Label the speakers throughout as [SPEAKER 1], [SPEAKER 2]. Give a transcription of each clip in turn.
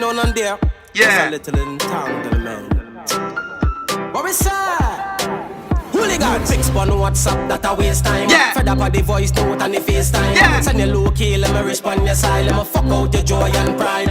[SPEAKER 1] going on there?
[SPEAKER 2] Yeah.
[SPEAKER 1] Just a little entanglement. What we say? Hooligan fix on WhatsApp, that a waste time.
[SPEAKER 2] Yeah.
[SPEAKER 1] Fed up of the voice note and the FaceTime.
[SPEAKER 2] Yeah.
[SPEAKER 1] Send your low key, let me respond your side. Let me fuck out your joy and pride.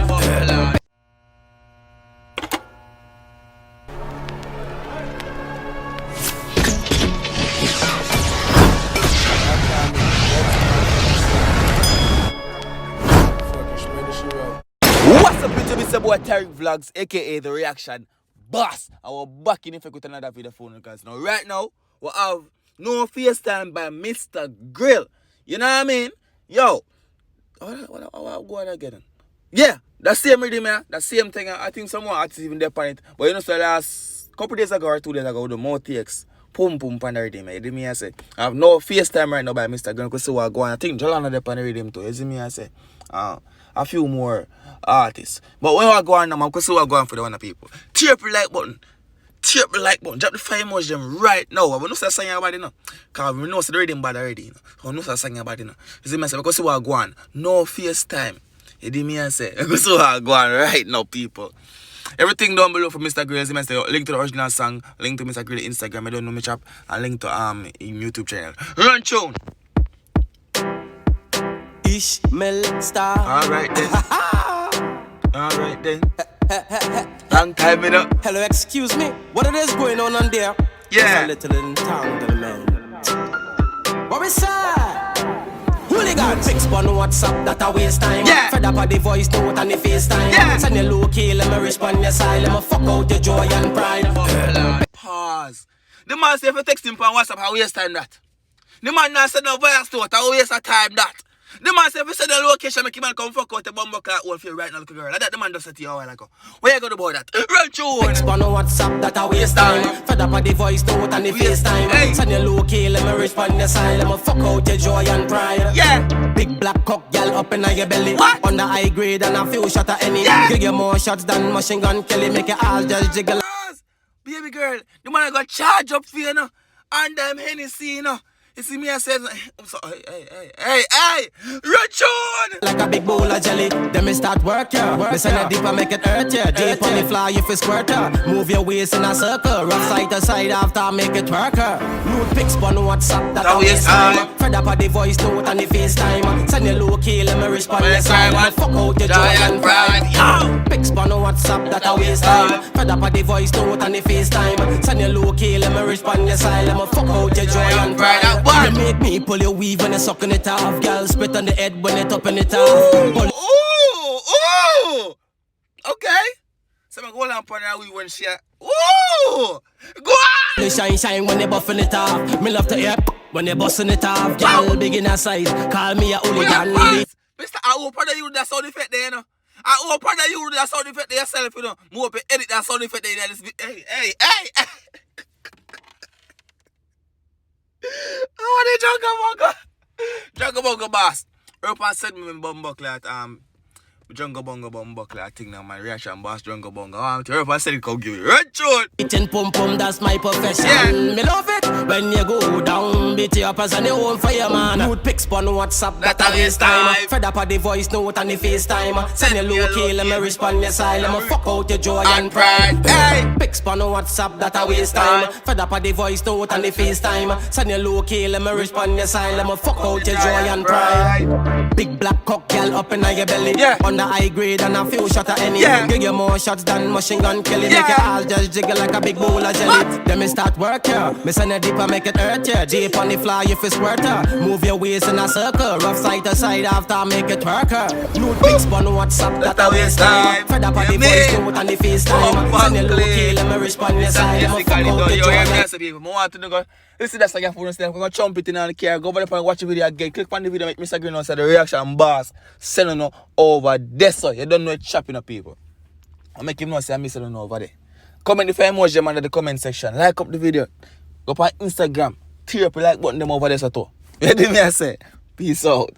[SPEAKER 2] What's up, YouTube? It's your boy Tyrekevlogs, aka The Reaction Boss. And we're back in effect with another video phone because now, right now, we have no FaceTime by Mr. Grill. You know what I mean? Yo, what going again? Yeah, that same rhythm, man. That same thing. I think some more artists even there on it. But you know, so last couple days ago or 2 days ago, the more takes. Pum pum pan the rhythm, you see me I say. I have no FaceTime right now by Mr. Grill because so I go on. I think Jolana there on the rhythm too. You see me I say. A few more artists. But when I go on now, I'm going for the one of people. Tap the like button. Tap the like button. Drop the 5 emojis them right now. I don't know say about it now. Because we know the rhythm bad already. You know? I don't know say about it now. You see me I say, because I go on. No FaceTime. You see me I say. Because I go on right now, people. Everything down below for Mr. Grill. You say, link to the original song. Link to Mr. Grill Instagram. I don't know me chap. And link to YouTube channel. Run tune.
[SPEAKER 1] Ishmael Star.
[SPEAKER 2] Alright then. Alright then. Long time it up.
[SPEAKER 1] Hello, excuse me. What it is going on there?
[SPEAKER 2] Yeah.
[SPEAKER 1] Just a little entanglement. What we say? Hooligan fix on WhatsApp, that a waste time.
[SPEAKER 2] Yeah.
[SPEAKER 1] Fed up of the voice note and the FaceTime.
[SPEAKER 2] Yeah.
[SPEAKER 1] Send your low key, let me respond your side. Let me fuck out your joy and pride.
[SPEAKER 2] Pause. The man say if you text him on WhatsApp, how waste time that? The man now said no voice note, how waste of time that? The man say if you send the location, make him come fuck out the bumbo clock all for you right now, little girl. Like that the man just said to you a while ago. Where you going to about that? Run tune.
[SPEAKER 1] Fix on WhatsApp, that a waste time. Fed up of the voice note and the FaceTime.
[SPEAKER 2] Hey.
[SPEAKER 1] Send your low key, let me respond your side. Let me fuck out your joy and pride.
[SPEAKER 2] Yeah.
[SPEAKER 1] Big black cock, girl up in your belly.
[SPEAKER 2] What?
[SPEAKER 1] On the high grade and a few shot at any.
[SPEAKER 2] Yeah.
[SPEAKER 1] Give you more shots than machine gun Kelly. Make your all just jiggle.
[SPEAKER 2] Pause. Baby girl, the man I got charge up for you, know. And them Hennessy, you know. You see me, I said, I'm sorry, hey, run tune!
[SPEAKER 1] Like a big bowl of jelly, then me start work ya. Me send it deep and make it hurt ya. Deep on the fly if it's squirt ya. Move your waist in a circle, rough side to side after make it work ya. Nude pics on WhatsApp, that a waste time. Fed up of the voice note and the FaceTime. Send your low key, let me respond your side. Let me fuck out your joy and pride. Pics on WhatsApp, that a waste time. Fed up of the voice note and the FaceTime. Send your low key, let me respond your side. Let me fuck out your joy and pride. You make me pull your weave when you're sucking it off. Girl, spit on the head when you're topping it off.
[SPEAKER 2] Ooh! Okay. So I'm going to put that weave when she... Ooh! Go on!
[SPEAKER 1] You shine when you're buffing it off. Me love to hear when you're busting it off. Girl, big in her size, call me a hooligan.
[SPEAKER 2] Mister, I hope that you do that sound effect there, you know. I hope that you do that sound effect there yourself, you know. Move up edit that sound effect there. Hey. I want the Jungle Bongo boss. Rupa said me bumbo clat Jungle Bongo bumbo clat thing now my reaction boss Jungle Bongo. Rupa said it come give you red tune.
[SPEAKER 1] Eating pum pum, that's my profession.
[SPEAKER 2] Yeah.
[SPEAKER 1] Me love it when you go down, beat you up as an own fireman. Nude pics on WhatsApp, that a waste time. Fed up of the voice note and the FaceTime. Send your low key, let me respond your side. Let me fuck out your joy and pride.
[SPEAKER 2] Hey.
[SPEAKER 1] Pics on WhatsApp, that a waste time. Fed up of the voice note and the FaceTime. Send your low key, let me respond your side. Let me fuck out your joy and pride. Big black cock, girl up in your belly.
[SPEAKER 2] Yeah.
[SPEAKER 1] On the high grade and a few shot at any.
[SPEAKER 2] Yeah.
[SPEAKER 1] Give you more shots than machine gun Kelly.
[SPEAKER 2] Yeah.
[SPEAKER 1] Make your all just jiggle like a big bowl of jelly.
[SPEAKER 2] What?
[SPEAKER 1] Then me start work ya. Me send it deep and make it hurt ya. Deep on the fly if it's squirt ya. Move your waist in a circle, rough side to side after make it work ya. Nude pics on WhatsApp, that a waste time. Fed up of the voice note and the FaceTime. Send your low key, let me respond your side. Let me fuck out the joy.
[SPEAKER 2] Listen, that's like your phone stuff. I'm going to jump it in on the car. Go over there and watch the video again. Click on the video, make Mr. Green on the reaction boss. Selling over there, so you don't know it's chopping up people. I make him know say I'm missing over there. Comment the 5 emoji man in the comment section. Like up the video. Go on Instagram. Tear up the like button them over there so too. You hear me I say? Peace out.